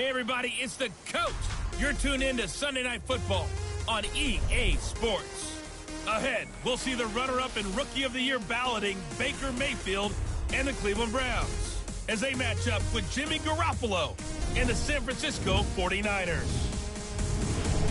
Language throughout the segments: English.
Hey, everybody, it's the coach. You're tuned in to Sunday Night Football on EA Sports. Ahead, we'll see the runner-up and Rookie of the Year balloting Baker Mayfield and the Cleveland Browns as they match up with Jimmy Garoppolo and the San Francisco 49ers.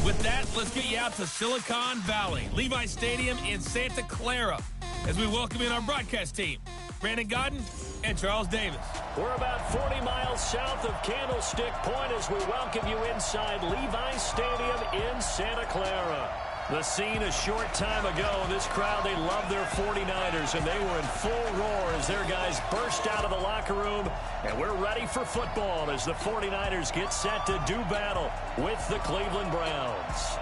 With that, let's get you out to Silicon Valley, Levi Stadium in Santa Clara, as we welcome in our broadcast team, Brandon Godden and Charles Davis. We're about 40 miles south of Candlestick Point as we welcome you inside Levi Stadium in Santa Clara. The scene a short time ago, this crowd, they love their 49ers, and they were in full roar as their guys burst out of the locker room, and we're ready for football as the 49ers get set to do battle with the Cleveland Browns.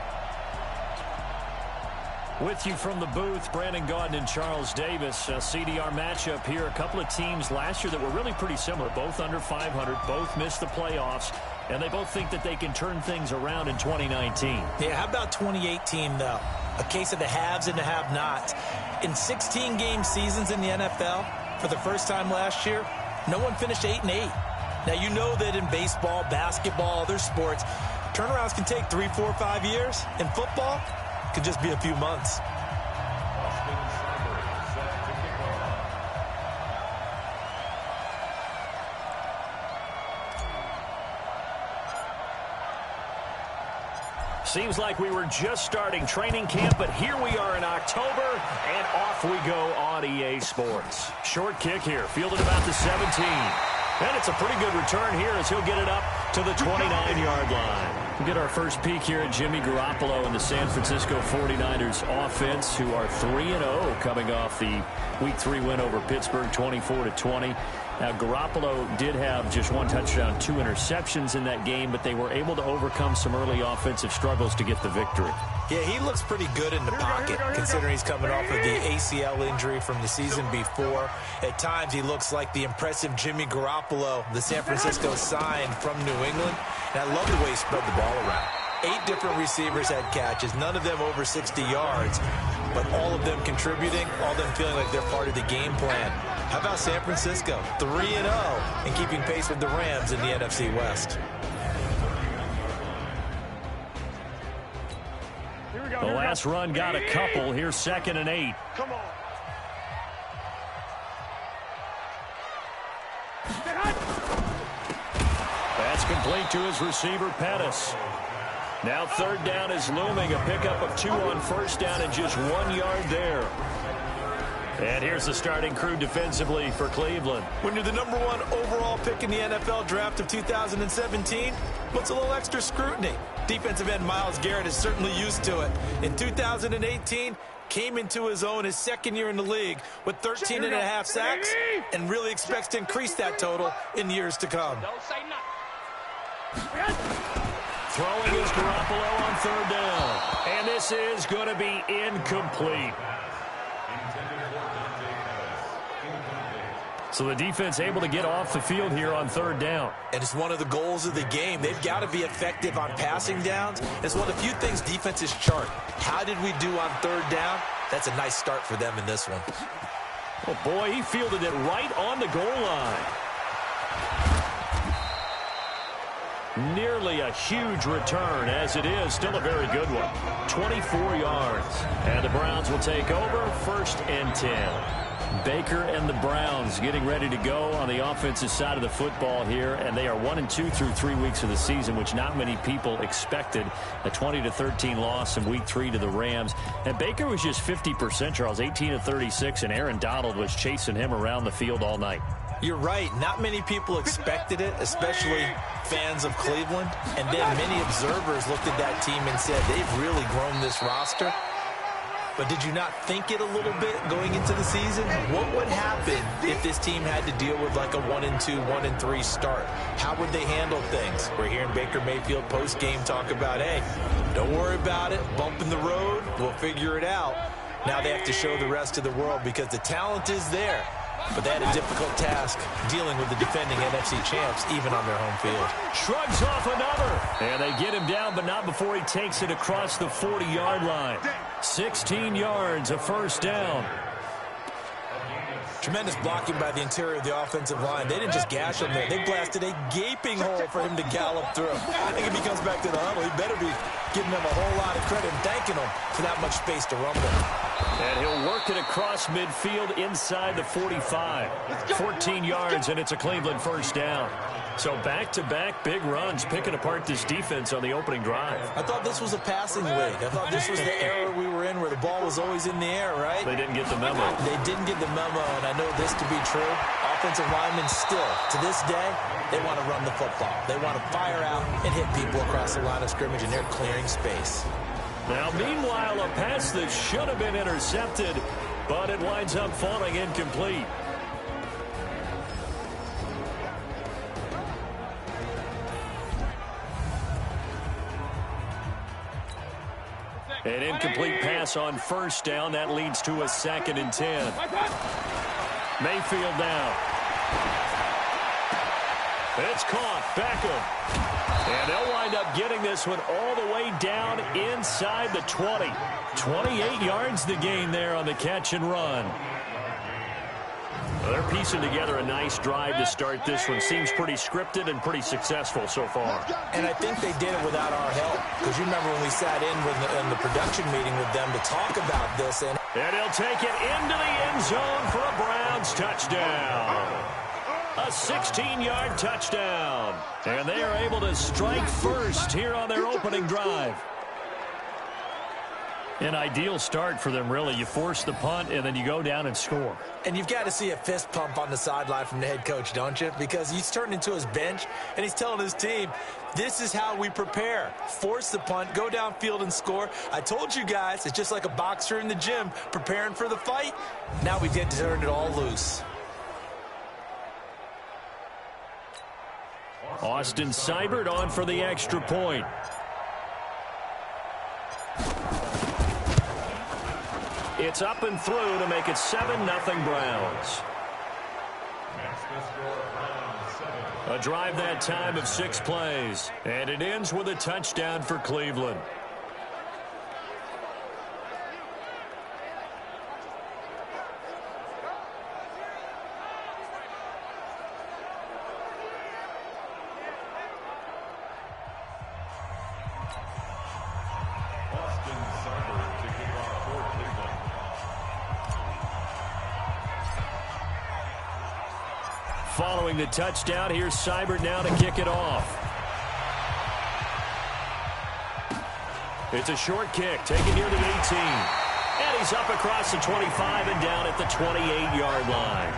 With you from the booth, Brandon Gaudin and Charles Davis. CDR matchup here. A couple of teams last year that were really pretty similar, both under 500, both missed the playoffs, and they both think that they can turn things around in 2019. Yeah, how about 2018, though? A case of the haves and the have-nots. In 16-game seasons in the NFL, for the first time last year, no one finished 8-8. Now, you know that in baseball, basketball, other sports, turnarounds can take 3, 4, 5 years. In football, it could just be a few months. Seems like we were just starting training camp, but here we are in October, and off we go on EA Sports. Short kick here, fielded about the 17. And it's a pretty good return here as he'll get it up to the 29-yard line. We get our first peek here at Jimmy Garoppolo and the San Francisco 49ers offense, who are 3-0 coming off the Week 3 win over Pittsburgh, 24-20. Now, Garoppolo did have just one touchdown, 2 interceptions in that game, but they were able to overcome some early offensive struggles to get the victory. Yeah, he looks pretty good in the pocket, considering he's coming off of the ACL injury from the season before. At times, he looks like the impressive Jimmy Garoppolo, the San Francisco sign from New England. And I love the way he spread the ball around. 8 different receivers had catches, none of them over 60 yards, but all of them contributing, all of them feeling like they're part of the game plan. How about San Francisco, 3-0, and keeping pace with the Rams in the NFC West? The last run got a couple. Here's 2nd and 8. Come on. That's complete to his receiver, Pettis. Now 3rd down is looming. A pickup of 2 on 1st down and just 1 yard there. And here's the starting crew defensively for Cleveland. When you're the #1 overall pick in the NFL draft of 2017, puts a little extra scrutiny. Defensive end Myles Garrett is certainly used to it. In 2018, came into his own his 2nd year in the league with 13.5 sacks and really expects to increase that total in years to come. Don't say nothing. Throwing is Garoppolo on 3rd down. And this is going to be incomplete. So the defense able to get off the field here on 3rd down. And it's one of the goals of the game. They've got to be effective on passing downs. It's one of the few things defenses chart. How did we do on 3rd down? That's a nice start for them in this one. Oh, boy, he fielded it right on the goal line. Nearly a huge return, as it is still a very good one. 24 yards. And the Browns will take over 1st and 10. Baker and the Browns getting ready to go on the offensive side of the football here, and they are 1-2 through 3 weeks of the season, which not many people expected. A 20-13 loss in Week 3 to the Rams. And Baker was just 50%, Charles, 18-36, and Aaron Donald was chasing him around the field all night. You're right. Not many people expected it, especially fans of Cleveland. And then many observers looked at that team and said, they've really grown this roster. But did you not think it a little bit going into the season? What would happen if this team had to deal with like a 1-2, 1-3 start? How would they handle things? We're hearing Baker Mayfield post-game talk about, hey, don't worry about it. Bump in the road. We'll figure it out. Now they have to show the rest of the world because the talent is there. But they had a difficult task dealing with the defending NFC champs, even on their home field. Shrugs off another. And they get him down, but not before he takes it across the 40-yard line. 16 yards, a 1st down. Tremendous blocking by the interior of the offensive line. They didn't just gash him there. They blasted a gaping hole for him to gallop through. I think if he comes back to the huddle, he better be giving them a whole lot of credit and thanking them for that much space to rumble. And he'll work it across midfield inside the 45. 14 yards, and it's a Cleveland first down. So back-to-back big runs, picking apart this defense on the opening drive. I thought this was a passing league. I thought this was the era we were in where the ball was always in the air, right? They didn't get the memo. They didn't get the memo, and I know this to be true. Offensive linemen still, to this day, they want to run the football. They want to fire out and hit people across the line of scrimmage, and they're clearing space. Now, meanwhile, a pass that should have been intercepted, but it winds up falling incomplete. An incomplete pass on first down. That leads to a 2nd and 10. Mayfield now. It's caught. Beckham. And they'll wind up getting this one all the way down inside the 20. 28 yards the gain there on the catch and run. Well, they're piecing together a nice drive to start this one. Seems pretty scripted and pretty successful so far. And I think they did it without our help. Because you remember when we sat in the production meeting with them to talk about this. And he'll take it into the end zone for a Browns touchdown. A 16-yard touchdown. And they are able to strike first here on their opening drive. An ideal start for them, really. You force the punt, and then you go down and score. And you've got to see a fist pump on the sideline from the head coach, don't you? Because he's turned into his bench, and he's telling his team, this is how we prepare. Force the punt, go downfield and score. I told you guys, it's just like a boxer in the gym preparing for the fight. Now we get to turn it all loose. Austin Seibert on for the extra point. It's up and through to make it 7-0 Browns. A drive that time of 6 plays. And it ends with a touchdown for Cleveland. Following the touchdown, here's Seibert now to kick it off. It's a short kick, taken near the 18. And he's up across the 25 and down at the 28-yard line.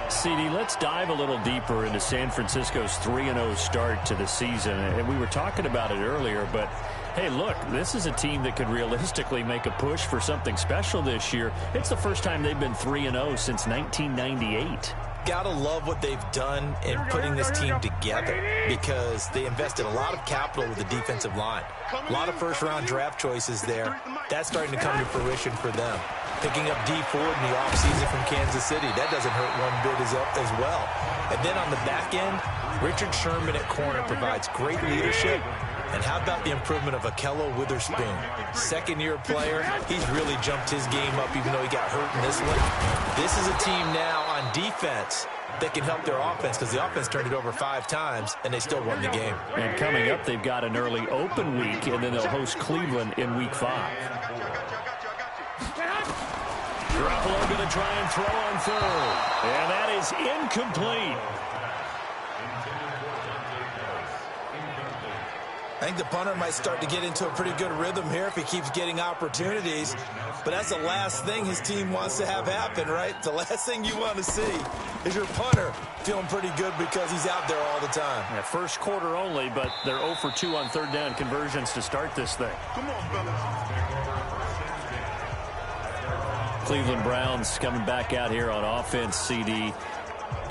CD, let's dive a little deeper into San Francisco's 3-0 start to the season. And we were talking about it earlier, but hey, look, this is a team that could realistically make a push for something special this year. It's the first time they've been 3-0 since 1998. Gotta love what they've done in putting this team together because they invested a lot of capital with the defensive line. A lot of first-round draft choices there. That's starting to come to fruition for them. Picking up D Ford in the offseason from Kansas City. That doesn't hurt one bit as well. And then on the back end, Richard Sherman at corner provides great leadership. And how about the improvement of Akello Witherspoon? Second-year player. He's really jumped his game up even though he got hurt in this one. This is a team now on defense that can help their offense because the offense turned it over 5 times, and they still won the game. And coming up, they've got an early open week, and then they'll host Cleveland in Week 5. Garoppolo going to try and throw on third. And that is incomplete. I think the punter might start to get into a pretty good rhythm here if he keeps getting opportunities. But that's the last thing his team wants to have happen, right? The last thing you want to see is your punter feeling pretty good because he's out there all the time. Yeah, first quarter only, but they're 0 for 2 on third down conversions to start this thing. Come on, fellas. Cleveland Browns coming back out here on offense, CD.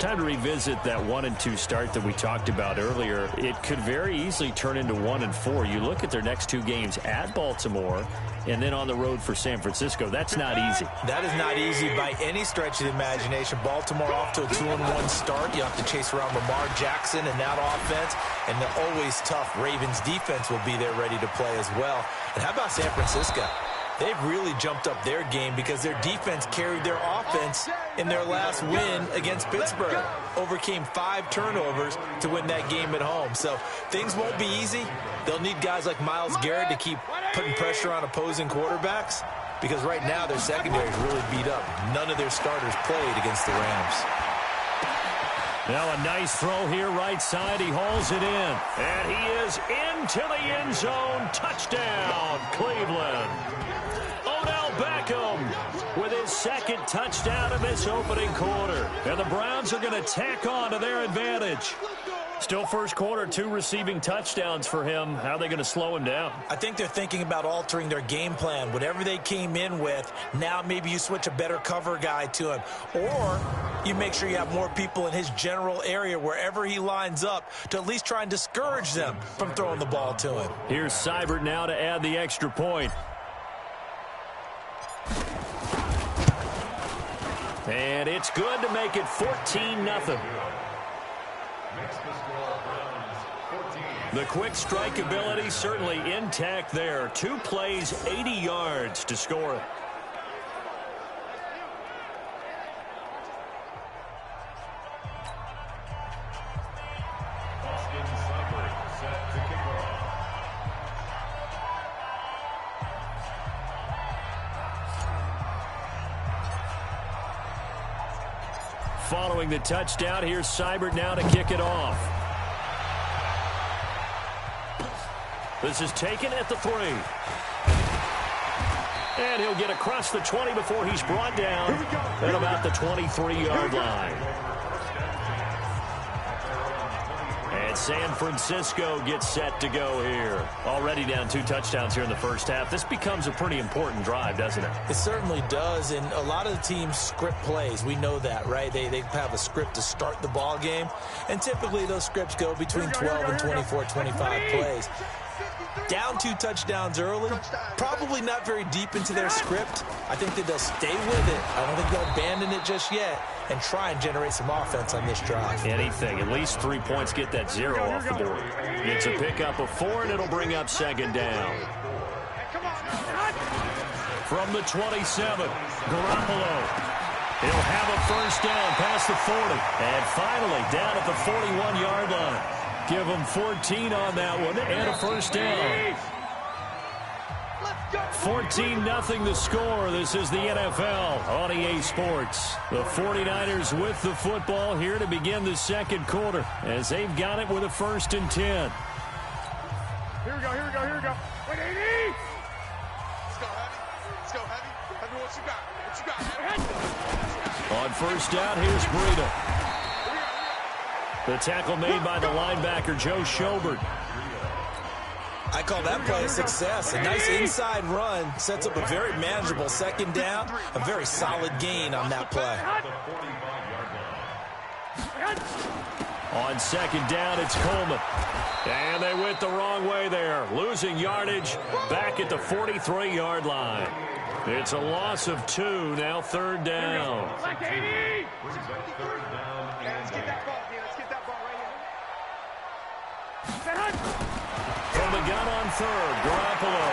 Time to revisit that 1-2 start that we talked about earlier. It could very easily turn into 1-4. You look at their next 2 games at Baltimore and then on the road for San Francisco. That's not easy. That is not easy by any stretch of the imagination. Baltimore off to a 2-1 start. You have to chase around Lamar Jackson and that offense. And the always tough Ravens defense will be there ready to play as well. And how about San Francisco? They've really jumped up their game because their defense carried their offense in their last win against Pittsburgh. Overcame 5 turnovers to win that game at home. So things won't be easy. They'll need guys like Myles Garrett to keep putting pressure on opposing quarterbacks because right now their secondary is really beat up. None of their starters played against the Rams. Now a nice throw here right side. He hauls it in. And he is into the end zone. Touchdown, Cleveland. Odell Beckham with his second touchdown in this opening quarter. And the Browns are going to tack on to their advantage. Still first quarter, 2 receiving touchdowns for him. How are they going to slow him down? I think they're thinking about altering their game plan. Whatever they came in with, now maybe you switch a better cover guy to him. Or you make sure you have more people in his general area wherever he lines up to at least try and discourage them from throwing the ball to him. Here's Seibert now to add the extra point. And it's good to make it 14-0. The quick strike ability certainly intact there. 2 plays, 80 yards to score it. Following the touchdown, here's Seibert now to kick it off. This is taken at the 3. And he'll get across the 20 before he's brought down at about the 23-yard line. And San Francisco gets set to go here. Already down 2 touchdowns here in the first half. This becomes a pretty important drive, doesn't it? It certainly does, and a lot of the teams script plays. We know that, right? They have a script to start the ball game, and typically those scripts go between 12 and 24, 25 plays. Down 2 touchdowns early, probably not very deep into their script. I think that they'll stay with it. I don't think they'll abandon it just yet and try and generate some offense on this drive. Anything. At least 3 points, get that 0 off the board. It's a pickup of 4, and it'll bring up second down. From the 27, Garoppolo. He'll have a first down past the 40. And finally, down at the 41-yard line. Give him 14 on that one and a first down. 14-0 the score. This is the NFL on EA Sports. The 49ers with the football here to begin the second quarter as they've got it with a 1st and 10. Here we go, here we go, here we go. Wait, 80! Let's go, Heavy. Let's go, Heavy. Heavy, what you got? What you got, Heavy? On first down, here's Breida. The tackle made by the linebacker, Joe Schobert. I call that play a success. A nice inside run sets up a very manageable second down. A very solid gain on that play. On second down, it's Coleman. And they went the wrong way there. Losing yardage back at the 43-yard line. It's a loss of 2, now 3rd down. Let's get that ball, man. Let's get that ball right here. From the gun on 3rd, Garoppolo.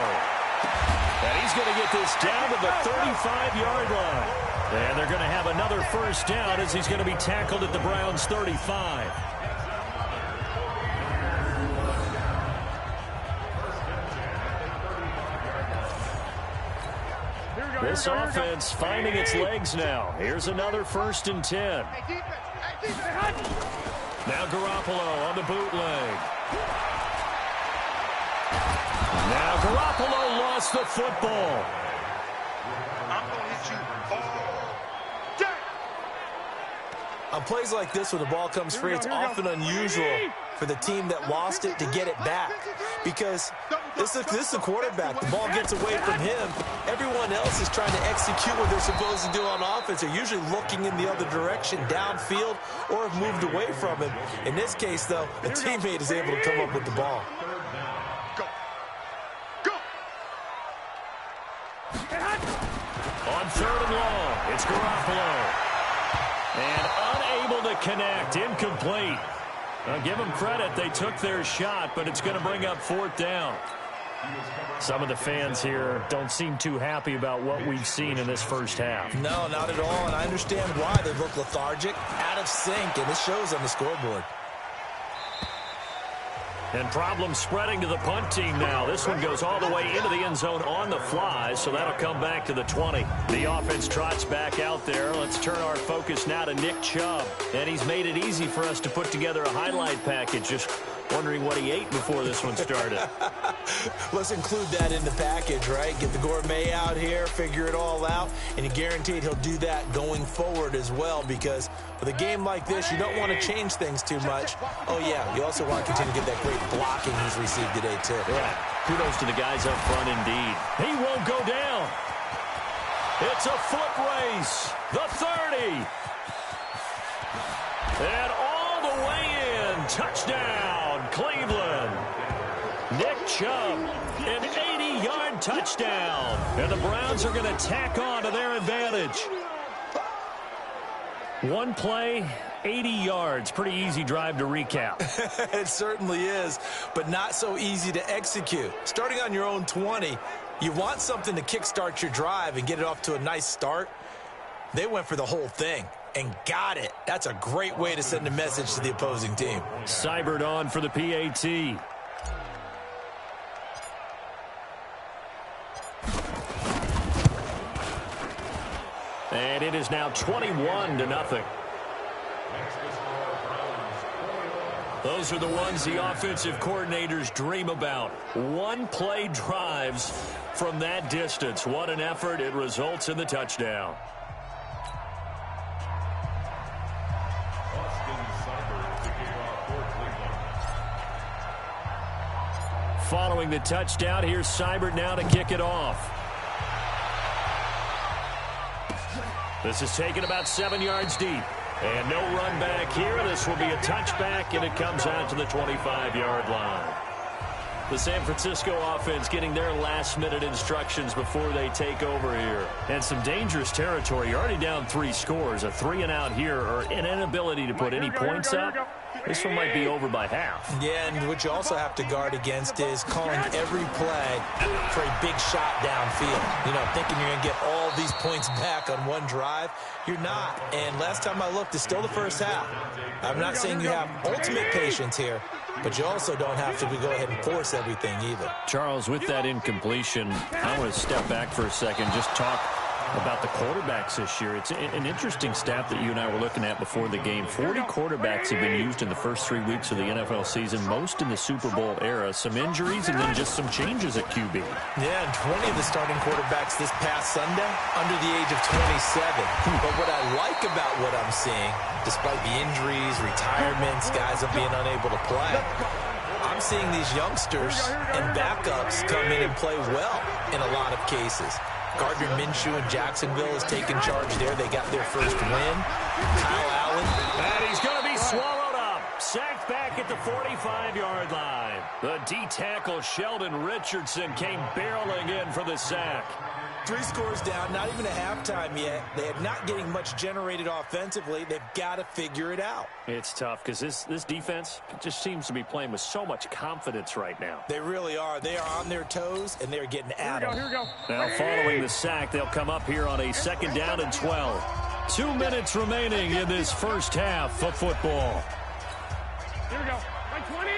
And he's going to get this down to the 35-yard line. And they're going to have another first down as he's going to be tackled at the Browns' 35. This offense finding its legs now. Here's another 1st and 10. Now Garoppolo on the bootleg. Now Garoppolo lost the football. I'm going to hit you all day. On plays like this, when the ball comes free, it's often unusual for the team that lost it to get it back. Because this is a quarterback. The ball gets away from him. Everyone else is trying to execute what they're supposed to do on offense. They're usually looking in the other direction, downfield, or have moved away from him. In this case, though, the teammate is able to come up with the ball. On 3rd and long, it's Garoppolo. And unable to connect, incomplete. I'll give them credit, they took their shot, but it's going to bring up 4th down. Some of the fans here don't seem too happy about what we've seen in this first half. No, not at all, and I understand why. They look lethargic, out of sync, and it shows on the scoreboard. And problems spreading to the punt team now. This one goes all the way into the end zone on the fly, so that'll come back to the 20. The offense trots back out there. Let's turn our focus now to Nick Chubb. And he's made it easy for us to put together a highlight package. Just wondering what he ate before this one started. Let's include that in the package, right? Get the gourmet out here, figure it all out, and you're guaranteed he'll do that going forward as well, because with a game like this, you don't want to change things too much. Oh, yeah, you also want to continue to get that great blocking he's received today, too. Yeah, kudos to the guys up front indeed. He won't go down. It's a foot race. The 30. And all the way in. Touchdown, Cleveland. Nick Chubb, an 80-yard touchdown. And the Browns are going to tack on to their advantage. One play, 80 yards. Pretty easy drive to recap. It certainly is, but not so easy to execute. Starting on your own 20, you want something to kickstart your drive and get it off to a nice start. They went for the whole thing and got it. That's a great way to send a message to the opposing team. Seibert on for the PAT. And it is now 21-0. Those are the ones the offensive coordinators dream about. One-play drives from that distance. What an effort. It results in the touchdown. Following the touchdown, here's Seibert now to kick it off. This is taken about 7 yards deep. And no run back here. This will be a touchback, and it comes out to the 25-yard line. The San Francisco offense getting their last-minute instructions before they take over here. And some dangerous territory. You're already down 3 scores. A 3-and-out here, or an inability to put any points up. This one might be over by half. Yeah, and what you also have to guard against is calling every play for a big shot downfield. You know, thinking you're going to get all these points back on one drive. You're not. And last time I looked, it's still the first half. I'm not saying you have ultimate patience here, but you also don't have to go ahead and force everything either. Charles, with that incompletion, I want to step back for a second, just talk about the quarterbacks this year. It's an interesting stat that you and I were looking at before the game. 40 quarterbacks have been used in the first 3 weeks of the NFL season, most in the Super Bowl era. Some injuries and then just some changes at QB. Yeah, and 20 of the starting quarterbacks this past Sunday under the age of 27. But what I like about what I'm seeing, despite the injuries, retirements, guys are being unable to play, I'm seeing these youngsters and backups come in and play well in a lot of cases. Gardner Minshew in Jacksonville has taken charge there. They got their first win. Kyle Allen. And he's going to be swallowed up. Sacked back at the 45-yard line. The D-tackle Sheldon Richardson came barreling in for the sack. 3 scores down, not even a halftime yet. They are not getting much generated offensively. They've got to figure it out. It's tough because this defense just seems to be playing with so much confidence right now. They really are. They are on their toes, and they're getting at them. Here we go. Now, following the sack, they'll come up here on a 2nd down and 12. 2 minutes remaining in this first half of football. Here we go. Like 20.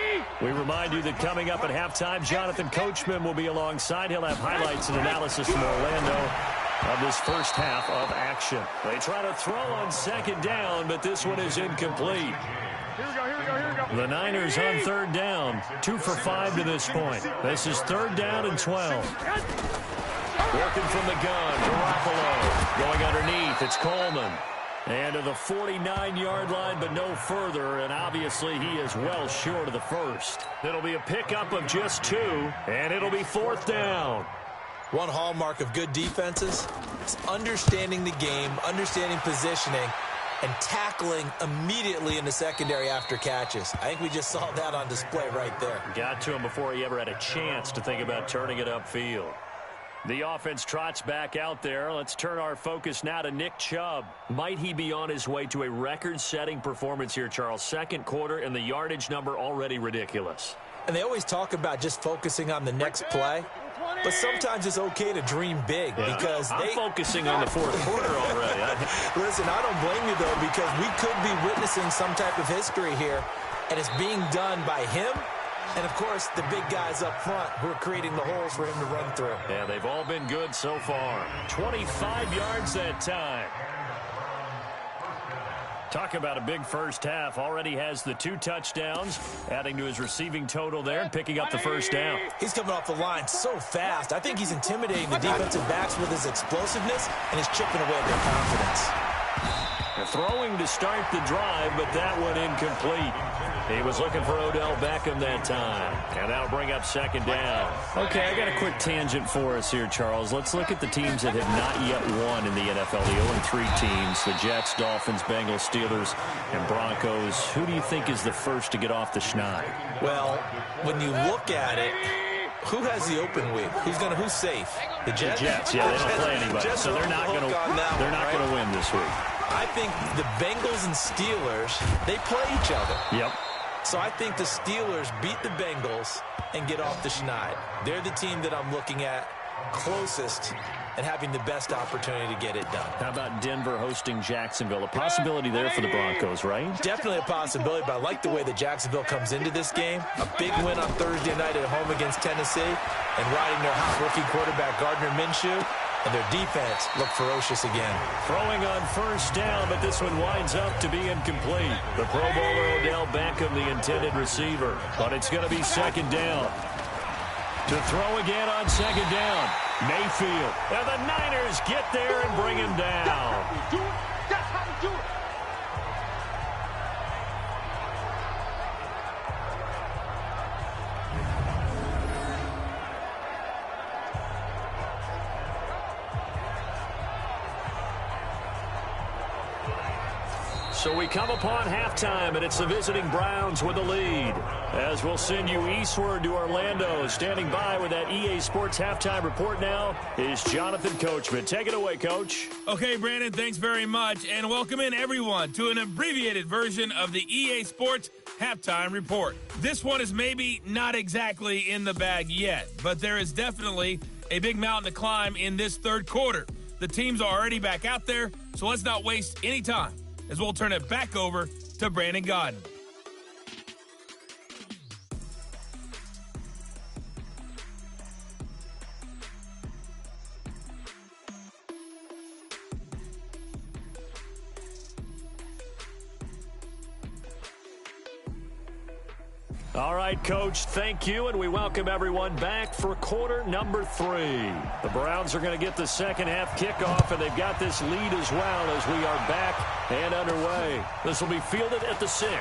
We remind you that coming up at halftime, Jonathan Coachman will be alongside. He'll have highlights and analysis from Orlando of this first half of action. They try to throw on 2nd down, but this one is incomplete. Here we go, here we go, here we go. The Niners on 3rd down, 2 for 5 to this point. This is 3rd down and 12. Working from the gun, Garoppolo. Going underneath, it's Coleman. And to the 49-yard line, but no further, and obviously he is well short of the first. It'll be a pickup of just 2, and it'll be 4th down. One hallmark of good defenses is understanding the game, understanding positioning, and tackling immediately in the secondary after catches. I think we just saw that on display right there. Got to him before he ever had a chance to think about turning it upfield. The offense trots back out there. Let's turn our focus now to Nick Chubb. Might he be on his way to a record-setting performance here, Charles? 2nd quarter, and the yardage number already ridiculous. And they always talk about just focusing on the next play. But sometimes it's okay to dream big because I'm focusing on the fourth quarter already. Listen, I don't blame you, though, because we could be witnessing some type of history here, and it's being done by him and, of course, the big guys up front who are creating the holes for him to run through. Yeah, they've all been good so far. 25 yards that time. Talk about a big first half. Already has the 2 touchdowns, adding to his receiving total there and picking up the first down. He's coming off the line so fast. I think he's intimidating the defensive backs with his explosiveness, and he's chipping away at their confidence. Throwing to start the drive, but that one incomplete. He was looking for Odell Beckham that time. And that'll bring up second down. Okay, I got a quick tangent for us here, Charles. Let's look at the teams that have not yet won in the NFL. The 0-3 teams, the Jets, Dolphins, Bengals, Steelers, and Broncos. Who do you think is the first to get off the schneid? Well, when you look at it, who has the open week? Who's safe? The Jets? The Jets, yeah, they don't play anybody, so they're not going to win this week. I think the Bengals and Steelers, they play each other. Yep. So I think the Steelers beat the Bengals and get off the schneid. They're the team that I'm looking at closest and having the best opportunity to get it done. How about Denver hosting Jacksonville? A possibility there for the Broncos, right? Definitely a possibility, but I like the way that Jacksonville comes into this game. A big win on Thursday night at home against Tennessee and riding their hot rookie quarterback Gardner Minshew. And their defense looked ferocious again. Throwing on first down, but this one winds up to be incomplete. The Pro Bowler Odell Beckham, the intended receiver. But it's going to be second down. To throw again on second down. Mayfield. And the Niners get there and bring him down. That's how you do it. So we come upon halftime, and it's the visiting Browns with the lead. As we'll send you eastward to Orlando. Standing by with that EA Sports halftime report now is Jonathan Coachman. Take it away, Coach. Okay, Brandon, thanks very much. And welcome in, everyone, to an abbreviated version of the EA Sports halftime report. This one is maybe not exactly in the bag yet, but there is definitely a big mountain to climb in this third quarter. The teams are already back out there, so let's not waste any time, as we'll turn it back over to Brandon Godden. All right, Coach, thank you, and we welcome everyone back for quarter number 3. The Browns are going to get the second half kickoff, and they've got this lead as well as we are back and underway. This will be fielded at the 6.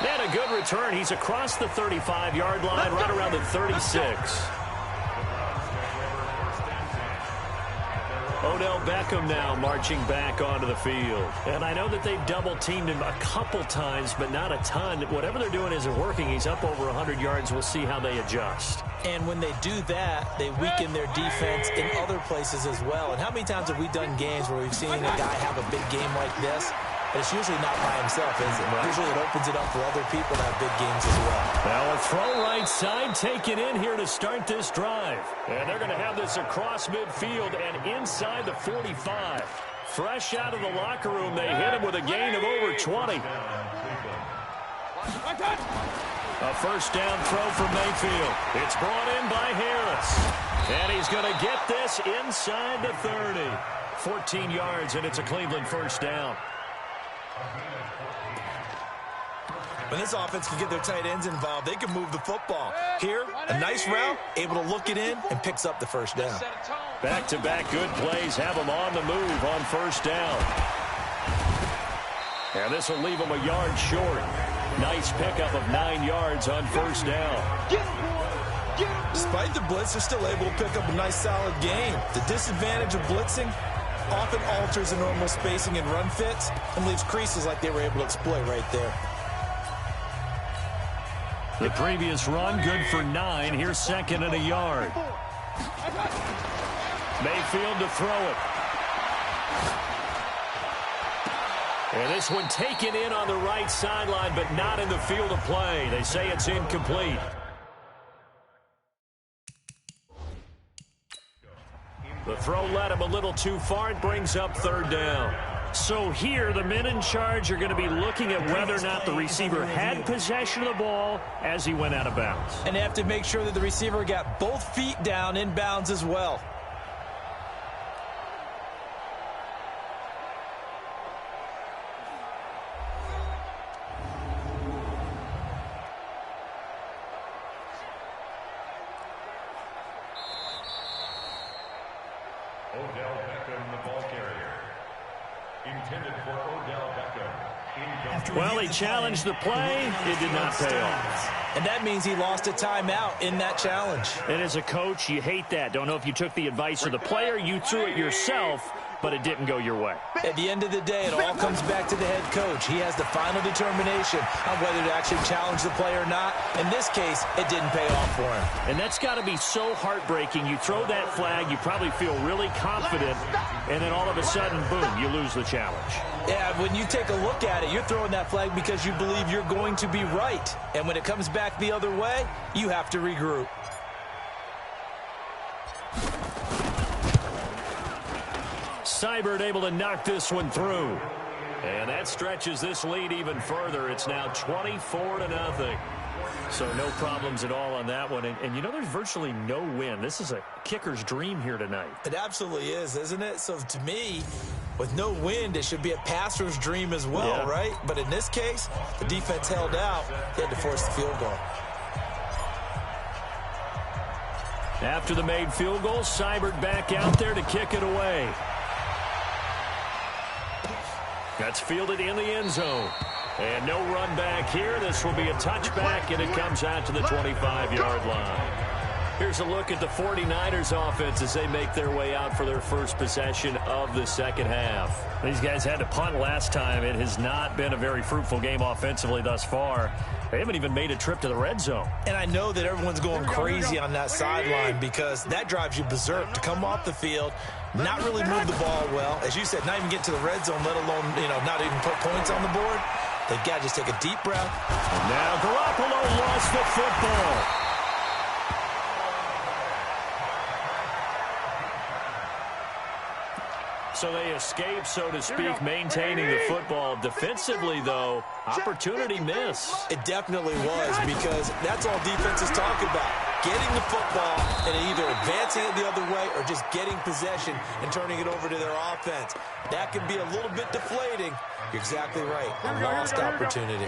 And a good return. He's across the 35-yard line, right around the 36. Odell Beckham now marching back onto the field. And I know that they've double-teamed him a couple times, but not a ton. Whatever they're doing isn't working. He's up over 100 yards. We'll see how they adjust. And when they do that, they weaken their defense in other places as well. And how many times have we done games where we've seen a guy have a big game like this? But it's usually not by himself, is it? Usually it opens it up for other people to have big games as well. Now a throw right side taken in here to start this drive. And they're going to have this across midfield and inside the 45. Fresh out of the locker room, they hit him with a gain of over 20. A first down throw for Mayfield. It's brought in by Harris. And he's going to get this inside the 30. 14 yards, and it's a Cleveland first down. When this offense can get their tight ends involved, they can move the football. Here, a nice route, able to look it in, and picks up the first down. Back-to-back good plays have them on the move on first down. And this will leave them a yard short. Nice pickup of 9 yards on first down. Despite the blitz, they're still able to pick up a nice solid gain. The disadvantage of blitzing often alters the normal spacing and run fits and leaves creases like they were able to exploit right there. The previous run, good for 9. Here's second and a yard. Mayfield to throw it. And this one taken in on the right sideline, but not in the field of play. They say it's incomplete. The throw led him a little too far. It brings up third down. So here, the men in charge are going to be looking at whether or not the receiver had possession of the ball as he went out of bounds. And they have to make sure that the receiver got both feet down in bounds as well. Well, he challenged the play. It did not pay off. And that means he lost a timeout in that challenge. And as a coach, you hate that. Don't know if you took the advice of the player, you threw it yourself, but it didn't go your way. At the end of the day, it all comes back to the head coach. He has the final determination on whether to actually challenge the play or not. In this case, it didn't pay off for him. And that's got to be so heartbreaking. You throw that flag, you probably feel really confident, and then all of a sudden, boom, you lose the challenge. Yeah, when you take a look at it, you're throwing that flag because you believe you're going to be right. And when it comes back the other way, you have to regroup. Seibert able to knock this one through. And that stretches this lead even further. It's now 24-0. So no problems at all on that one. And you know, there's virtually no win. This is a kicker's dream here tonight. It absolutely is, isn't it? So to me, with no wind, it should be a passer's dream as well, right? But in this case, the defense held out. They had to force the field goal. After the made field goal, Seibert back out there to kick it away. That's fielded in the end zone. And no run back here. This will be a touchback, and it comes out to the 25-yard line. Here's a look at the 49ers offense as they make their way out for their first possession of the second half. These guys had to punt last time. It has not been a very fruitful game offensively thus far. They haven't even made a trip to the red zone. And I know that everyone's going crazy on that sideline because that drives you berserk to come off the field, not really move the ball well. As you said, not even get to the red zone, let alone, not even put points on the board. They've got to just take a deep breath. And now Garoppolo lost the football. So they escape, so to speak, maintaining the football. Defensively, though, opportunity miss. It definitely was, because that's all defenses talk about. Getting the football and either advancing it the other way or just getting possession and turning it over to their offense. That can be a little bit deflating. You're exactly right. A lost opportunity.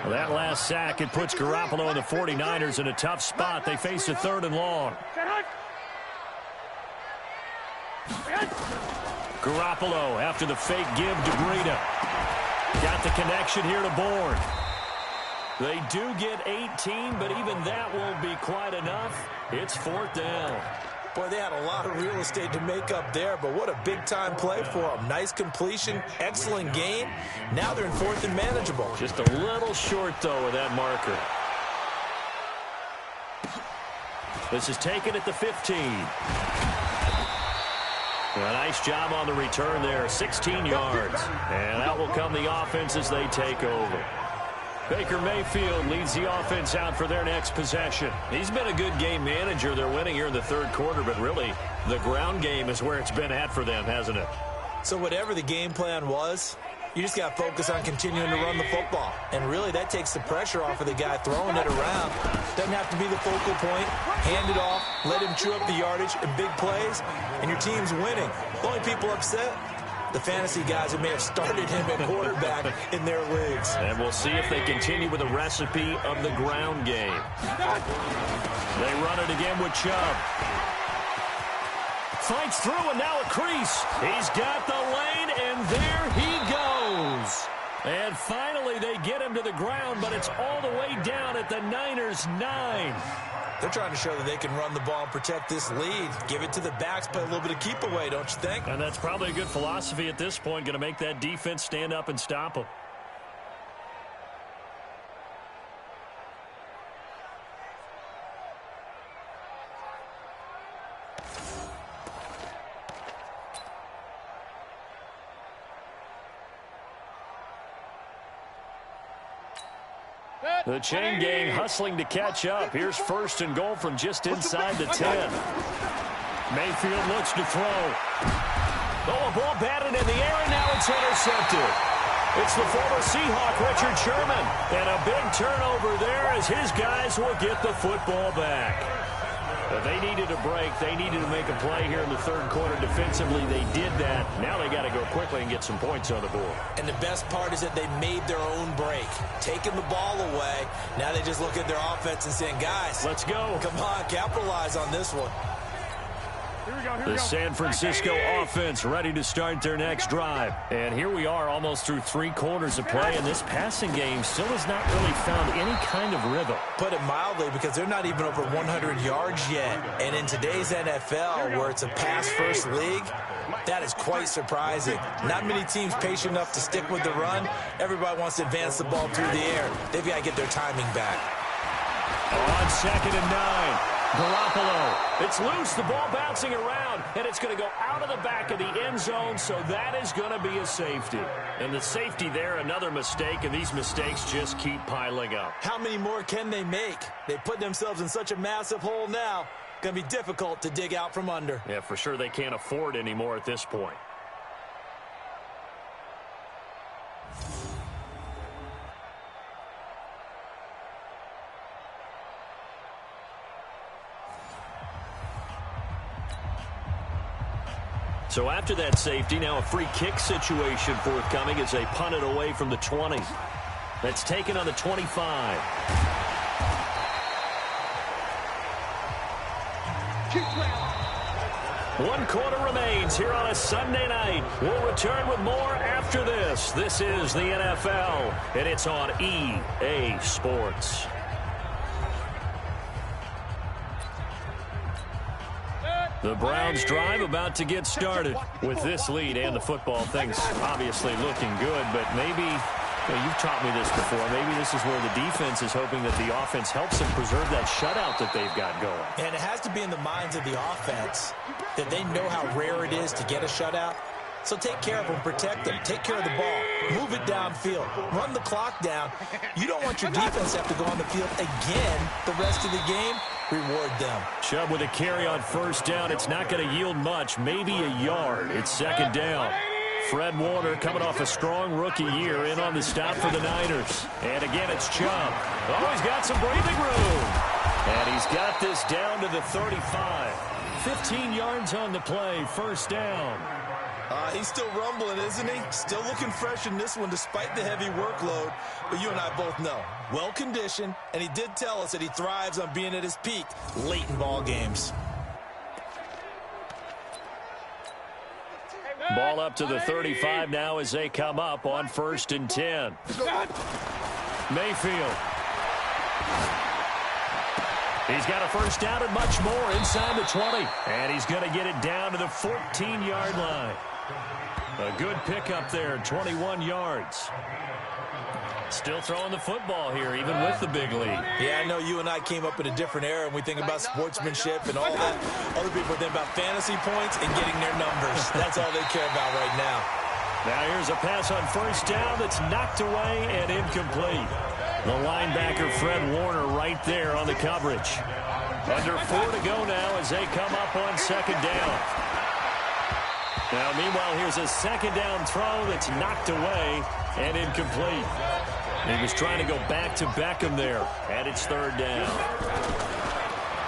Well, that last sack, it puts Garoppolo and the 49ers in a tough spot. They face a 3rd and long. Garoppolo after the fake give to Breida. Got the connection here to Bourne. They do get 18, but even that won't be quite enough. It's 4th down. Boy, they had a lot of real estate to make up there, but what a big-time play for them. Nice completion, excellent gain. Now they're in 4th and manageable. Just a little short, though, of that marker. This is taken at the 15. A nice job on the return there, 16 yards. And out will come the offense as they take over. Baker Mayfield leads the offense out for their next possession. He's been a good game manager. They're winning here in the 3rd quarter, but really the ground game is where it's been at for them, hasn't it? So whatever the game plan was, you just got to focus on continuing to run the football. And really, that takes the pressure off of the guy throwing it around. Doesn't have to be the focal point. Hand it off, let him chew up the yardage in big plays, and your team's winning. The only people upset, the fantasy guys that may have started him at quarterback in their leagues. And we'll see if they continue with the recipe of the ground game. They run it again with Chubb. Fights through, and now a crease. He's got the lane, and there he goes. And finally, they get him to the ground, but it's all the way down at the Niners' 9. They're trying to show that they can run the ball and protect this lead. Give it to the backs, play a little bit of keep away, don't you think? And that's probably a good philosophy at this point, going to make that defense stand up and stop them. The chain gang hustling to catch up. Here's first and goal from just inside the 10. Mayfield looks to throw. Oh, a ball batted in the air, and now it's intercepted. It's the former Seahawk, Richard Sherman. And a big turnover there as his guys will get the football back. They needed a break. They needed to make a play here in the third quarter defensively. They did that. Now they got to go quickly and get some points on the board. And the best part is that they made their own break, taking the ball away. Now they just look at their offense and saying, guys, let's go. Come on, capitalize on this one. The San Francisco offense ready to start their next drive. And here we are almost through 3 quarters of play, and this passing game still has not really found any kind of rhythm. Put it mildly, because they're not even over 100 yards yet. And in today's NFL, where it's a pass-first league, that is quite surprising. Not many teams patient enough to stick with the run. Everybody wants to advance the ball through the air. They've got to get their timing back. On 2nd and 9. Garoppolo. It's loose. The ball bouncing around, and it's going to go out of the back of the end zone, so that is going to be a safety. And the safety there, another mistake, and these mistakes just keep piling up. How many more can they make? They put themselves in such a massive hole now. Going to be difficult to dig out from under. Yeah, for sure they can't afford anymore at this point. So after that safety, now a free kick situation forthcoming as they punt it away from the 20. That's taken on the 25. One quarter remains here on a Sunday night. We'll return with more after this. This is the NFL, and it's on EA Sports. The Browns drive about to get started. With this lead and the football, things obviously looking good, but maybe, you've taught me this before, maybe this is where the defense is hoping that the offense helps them preserve that shutout that they've got going. And it has to be in the minds of the offense that they know how rare it is to get a shutout. So take care of them, protect them, take care of the ball, move it downfield, run the clock down. You don't want your defense to have to go on the field again the rest of the game. Reward them. Chubb with a carry on first down. It's not going to yield much, maybe a yard. It's 2nd down. Fred Warner coming off a strong rookie year in on the stop for the Niners. And again, it's Chubb. Oh, he's got some breathing room. And he's got this down to the 35. 15 yards on the play, first down. He's still rumbling, isn't he? Still looking fresh in this one despite the heavy workload. But you and I both know, well-conditioned, and he did tell us that he thrives on being at his peak late in ball games. Ball up to the 35 now as they come up on 1st and 10. Mayfield. He's got a first down and much more inside the 20. And he's going to get it down to the 14-yard line. A good pickup there, 21 yards. Still throwing the football here, even with the big lead. Yeah, I know you and I came up in a different era, and we think about sportsmanship and all that. Other people think about fantasy points and getting their numbers. That's all they care about right now. Now here's a pass on first down that's knocked away and incomplete. The linebacker, Fred Warner, right there on the coverage. Under 4 to go now as they come up on 2nd down. Now, meanwhile, here's a 2nd down throw that's knocked away and incomplete. He was trying to go back to Beckham there, and it's 3rd down.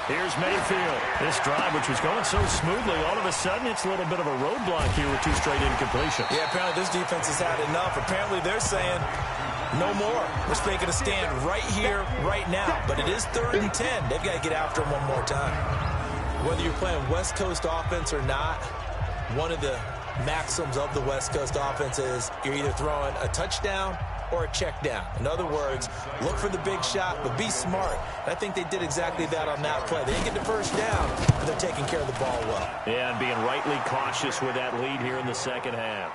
Here's Mayfield. This drive, which was going so smoothly, all of a sudden it's a little bit of a roadblock here with 2 straight incompletions. Yeah, apparently this defense has had enough. Apparently they're saying, no more. We're making a stand right here, right now. But it is 3rd and 10. They've got to get after him one more time. Whether you're playing West Coast offense or not, one of the maxims of the West Coast offense is you're either throwing a touchdown or a check down. In other words, look for the big shot, but be smart. And I think they did exactly that on that play. They didn't get the first down, but they're taking care of the ball well. Yeah, and being rightly cautious with that lead here in the 2nd half.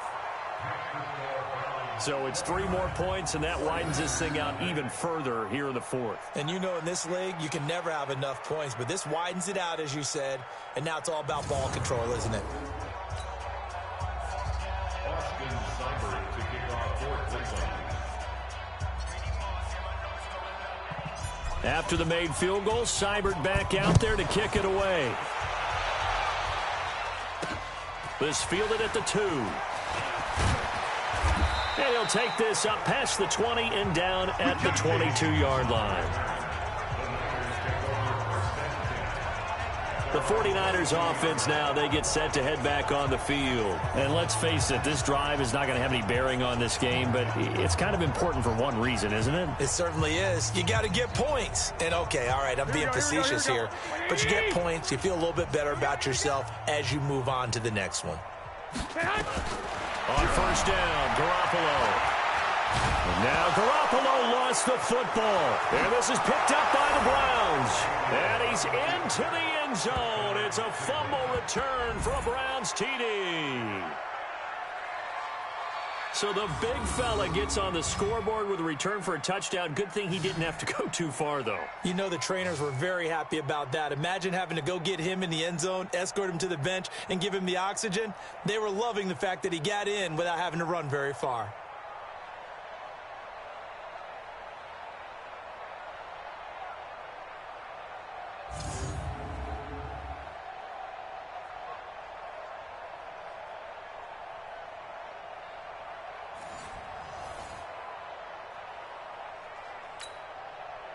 So it's 3 more points, and that widens this thing out even further here in the 4th. And you know in this league, you can never have enough points, but this widens it out, as you said, and now it's all about ball control, isn't it? After the made field goal, Seibert back out there to kick it away. This fielded at the 2. And he'll take this up past the 20 and down at the 22-yard line. The 49ers offense now, they get set to head back on the field. And let's face it, this drive is not going to have any bearing on this game, but it's kind of important for one reason, isn't it? It certainly is. You got to get points. And okay, all right, I'm being facetious here, but you get points, you feel a little bit better about yourself as you move on to the next one. On first down, Garoppolo. And now Garoppolo lost the football. And this is picked up by the Browns. And he's into the end zone. It's a fumble return for a Browns TD. So the big fella gets on the scoreboard with a return for a touchdown. Good thing he didn't have to go too far, though. You know the trainers were very happy about that. Imagine having to go get him in the end zone, escort him to the bench, and give him the oxygen. They were loving the fact that he got in without having to run very far.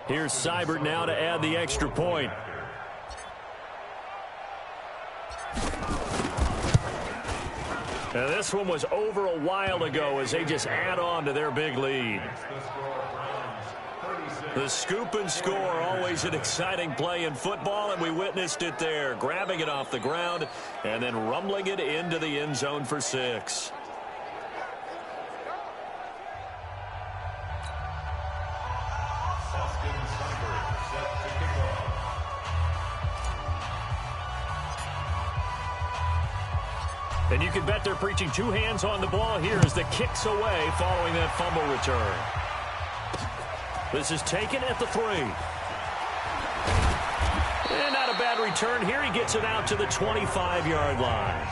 Here's Seibert now to add the extra point. Now this one was over a while ago as they just add on to their big lead. The scoop and score, always an exciting play in football, and we witnessed it there. Grabbing it off the ground and then rumbling it into the end zone for 6. And you can bet they're preaching 2 hands on the ball here as the kick's away following that fumble return. This is taken at the 3. And not a bad return here. He gets it out to the 25-yard line.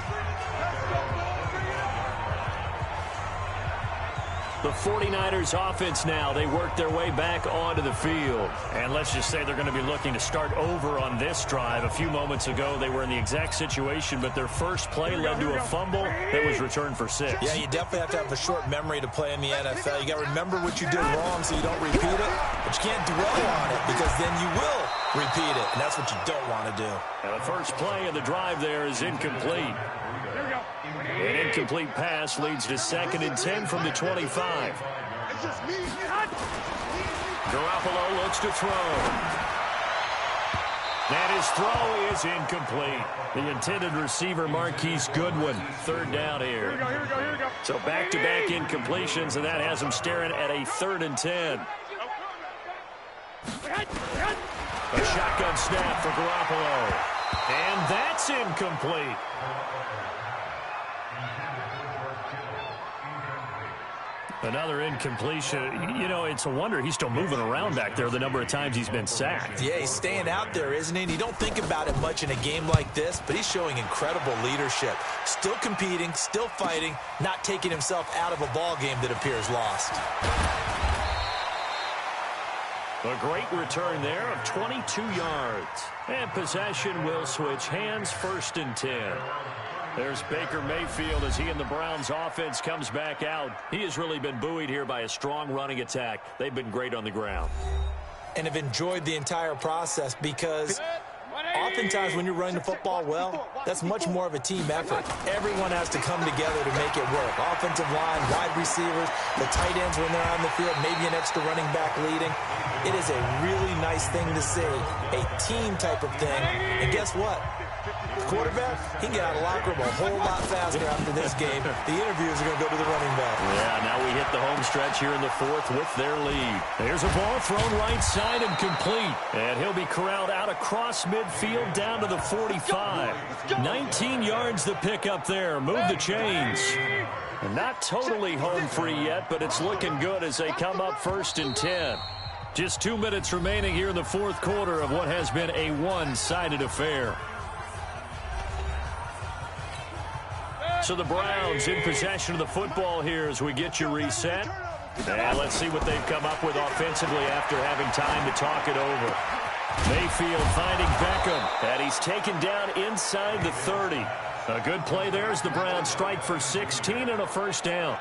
The 49ers offense now, they work their way back onto the field. And let's just say they're going to be looking to start over on this drive. A few moments ago, they were in the exact situation, but their first play led to a fumble that was returned for 6. Yeah, you definitely have to have a short memory to play in the NFL. You got to remember what you did wrong so you don't repeat it, but you can't dwell on it because then you will repeat it, and that's what you don't want to do. And the first play of the drive there is incomplete. An incomplete pass leads to 2nd and 10 from the 25. Garoppolo looks to throw. And his throw is incomplete. The intended receiver, Marquise Goodwin. 3rd down here. So back-to-back incompletions, and that has him staring at a 3rd and 10. A shotgun snap for Garoppolo. And that's incomplete. Another incompletion. You know, it's a wonder he's still moving around back there the number of times he's been sacked. Yeah, he's staying out there, isn't he? And you don't think about it much in a game like this, but he's showing incredible leadership. Still competing, still fighting, not taking himself out of a ball game that appears lost. A great return there of 22 yards. And possession will switch hands, 1st and 10. There's Baker Mayfield as he and the Browns offense comes back out. He has really been buoyed here by a strong running attack. They've been great on the ground. And have enjoyed the entire process because oftentimes when you're running the football well, that's much more of a team effort. Everyone has to come together to make it work. Offensive line, wide receivers, the tight ends when they're on the field, maybe an extra running back leading. It is a really nice thing to see, a team type of thing. And guess what? The quarterback, he can get out of the locker room a whole lot faster after this game. The interviews are going to go to the running back. Yeah, now we hit the home stretch here in the 4th with their lead. There's a ball thrown right side and complete. And he'll be corralled out across midfield down to the 45. 19 yards to pick up there. Move the chains. And not totally home free yet, but it's looking good as they come up 1st and 10. Just 2 minutes remaining here in the 4th quarter of what has been a one-sided affair. So the Browns in possession of the football here as we get you reset. And let's see what they've come up with offensively after having time to talk it over. Mayfield finding Beckham, and he's taken down inside the 30. A good play there as the Browns strike for 16 and a first down.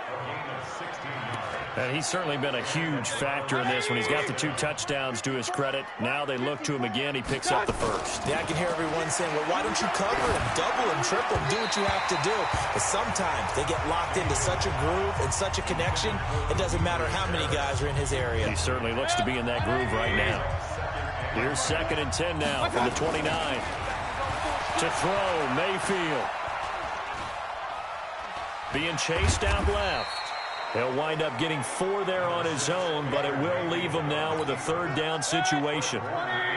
And he's certainly been a huge factor in this when he's got the 2 touchdowns to his credit. Now they look to him again. He picks up the first. Yeah, I can hear everyone saying, well, why don't you cover him, double him, triple him, do what you have to do. But sometimes they get locked into such a groove and such a connection, it doesn't matter how many guys are in his area. He certainly looks to be in that groove right now. Here's 2nd and 10 now from the 29. To throw, Mayfield. Being chased out left. He'll wind up getting 4 there on his own, but it will leave him now with a 3rd down situation.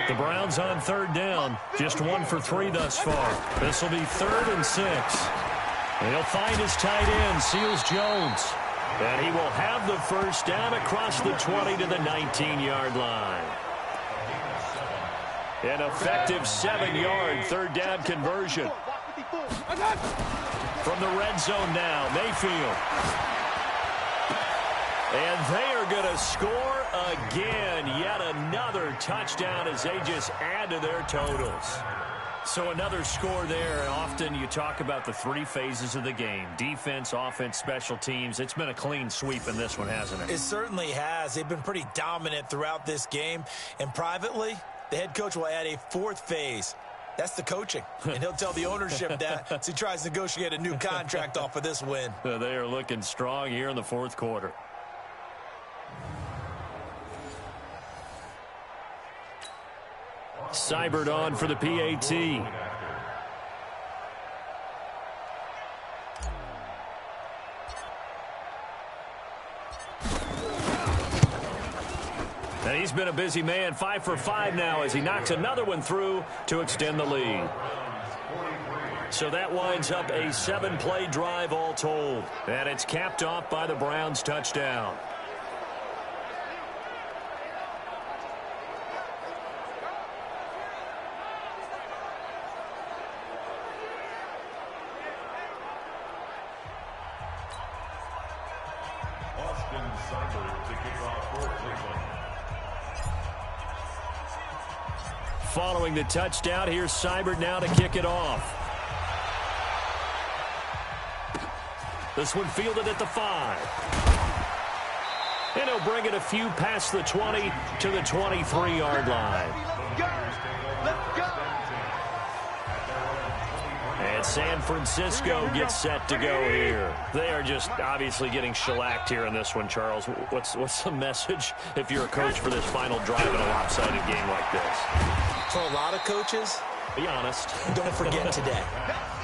The Browns on 3rd down, just 1 for 3 thus far. This will be 3rd and 6. He'll find his tight end, Seals Jones. And he will have the first down across the 20 to the 19-yard line. An effective 7-yard 3rd down conversion. From the red zone now, Mayfield. And they are going to score again. Yet another touchdown as they just add to their totals. So another score there. Often you talk about the 3 phases of the game. Defense, offense, special teams. It's been a clean sweep in this one, hasn't it? It certainly has. They've been pretty dominant throughout this game. And privately, the head coach will add a 4th phase. That's the coaching. And he'll tell the ownership that as he tries to negotiate a new contract off of this win. They are looking strong here in the 4th quarter. Seibert on for the PAT. And he's been a busy man, 5 for 5 now as he knocks another one through to extend the lead. So that winds up a 7-play drive all told. And it's capped off by the Browns' touchdown. Following the touchdown, here's Seibert now to kick it off. This one fielded at the 5. And he'll bring it a few past the 20 to the 23-yard line. And San Francisco gets set to go here. They are just obviously getting shellacked here in this one, Charles. What's the message if you're a coach for this final drive in a lopsided game like this? For a lot of coaches, be honest. Don't forget today.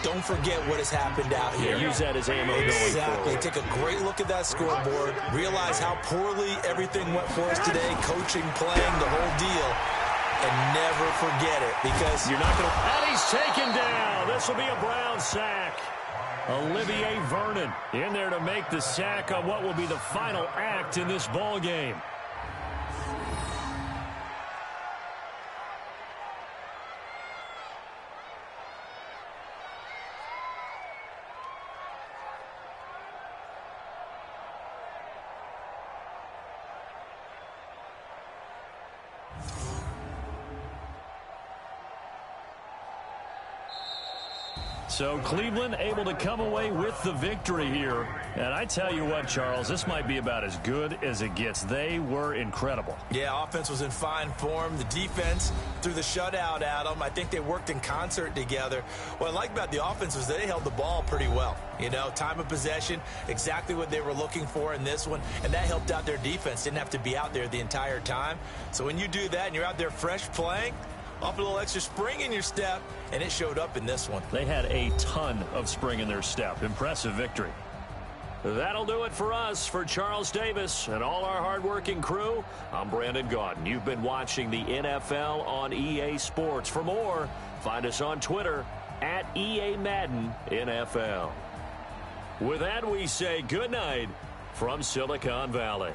Don't forget what has happened out here. Yeah, use that as ammo going forward. Exactly. Take a great look at that scoreboard. Realize how poorly everything went for us today. Coaching, playing, the whole deal. And never forget it because you're not going to. And he's taken down. This will be a Brown sack. Olivier Vernon in there to make the sack on what will be the final act in this ball game. So Cleveland able to come away with the victory here. And I tell you what, Charles, this might be about as good as it gets. They were incredible. Yeah, offense was in fine form. The defense threw the shutout at them. I think they worked in concert together. What I like about the offense was they held the ball pretty well. You know, time of possession, exactly what they were looking for in this one. And that helped out their defense. Didn't have to be out there the entire time. So when you do that and you're out there fresh playing, off a little extra spring in your step, and it showed up in this one. They had a ton of spring in their step. Impressive victory. That'll do it for us. For Charles Davis and all our hardworking crew, I'm Brandon Gaudin. You've been watching the NFL on EA Sports. For more, find us on Twitter at EA Madden NFL. With that, we say good night from Silicon Valley.